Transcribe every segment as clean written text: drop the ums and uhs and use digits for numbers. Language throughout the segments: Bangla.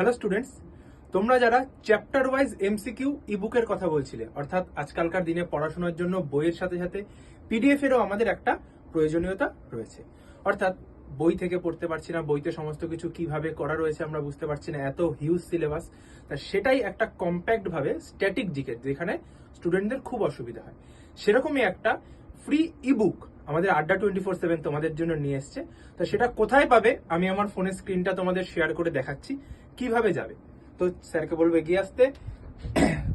হ্যালো স্টুডেন্টস, তোমরা যারা চ্যাপ্টার ওয়াইজ এমসিকিউ ইবুকের কথা বলছিলে, অর্থাৎ আজকালকার দিনে পড়াশোনার জন্য বইয়ের সাথে সাথে পিডিএফ এরও আমাদের একটা প্রয়োজনীয়তা রয়েছে। অর্থাৎ বই থেকে পড়তে পারছি না, বইতে সমস্ত কিছু কিভাবে করা রয়েছে আমরা বুঝতে পারছি না, এত হিউজ সিলেবাস। তা সেটাই একটা কম্প্যাক্ট ভাবে স্ট্যাটিক জিকে, যেখানে স্টুডেন্টদের খুব অসুবিধা হয়, সেরকমই একটা ফ্রি ইবুক আমাদের আড্ডা 24/7 তোমাদের জন্য নিয়ে এসছে। তো সেটা কোথায় পাবে আমি আমার ফোনের স্ক্রিনটা তোমাদের শেয়ার করে দেখাচ্ছি কিভাবে যাবে। তো স্যারকে বলবো এগিয়ে আসতে।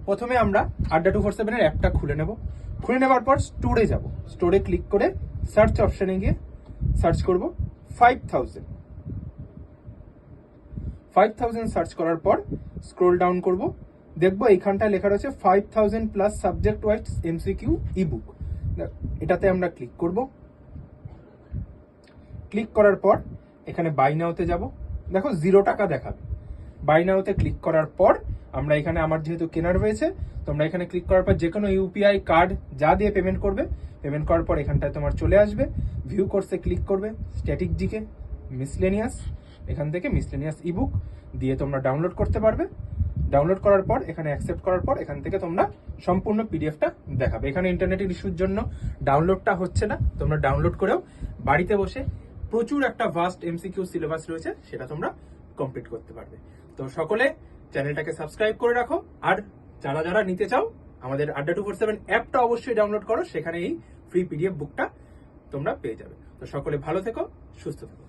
প্রথমে আমরা আড্ডা 24/7 এর অ্যাপটা খুলে নেব। খুলে নেওয়ার পর স্টোরে যাব, স্টোরে ক্লিক করে সার্চ অপশনে গিয়ে সার্চ করব 5000 সার্চ করার পর স্ক্রোল ডাউন করব, দেখবো এইখানটায় লেখা রয়েছে 5000 plus subject wise MCQ ebook. এটাতে আমরা ক্লিক করব। ক্লিক করার পর এখানে বাই নাওতে যাব, দেখো 0 টাকা দেখাবে। বাই নাওতে ক্লিক করার পর আমরা এখানে, আমার যেহেতু কেনার রয়েছে, তোমরা এখানে ক্লিক করার পর যে কোনো ইউপিআই কার্ড যা দিয়ে পেমেন্ট করবে, পেমেন্ট করার পর এখানটায় তোমার চলে আসবে। ভিউ কোর্সে ক্লিক করবে, স্ট্যাটিক জিকে মিসলেনিয়াস, এখান থেকে মিসলেনিয়াস ইবুক দিয়ে তোমরা ডাউনলোড করতে পারবে। ডাউনলোড করার পর এখানে অ্যাকসেপ্ট করার পর এখান থেকে তোমরা সম্পূর্ণ পিডিএফটা দেখাবে। এখানে ইন্টারনেটের ইস্যুর জন্য ডাউনলোডটা হচ্ছে না, তোমরা ডাউনলোড করেও বাড়িতে বসে প্রচুর একটা ভাস্ট এমসিকিউ সিলেবাস রয়েছে, সেটা তোমরা কমপ্লিট করতে পারবে। তো সকলে চ্যানেলটাকে সাবস্ক্রাইব করে রাখো, আর যারা যারা নিতে চাও আমাদের আড্ডা 24/7 অ্যাপটা অবশ্যই ডাউনলোড করো, সেখানে এই ফ্রি পিডিএফ বুকটা তোমরা পেয়ে যাবে। তো সকলে ভালো থেকো, সুস্থ থেকো।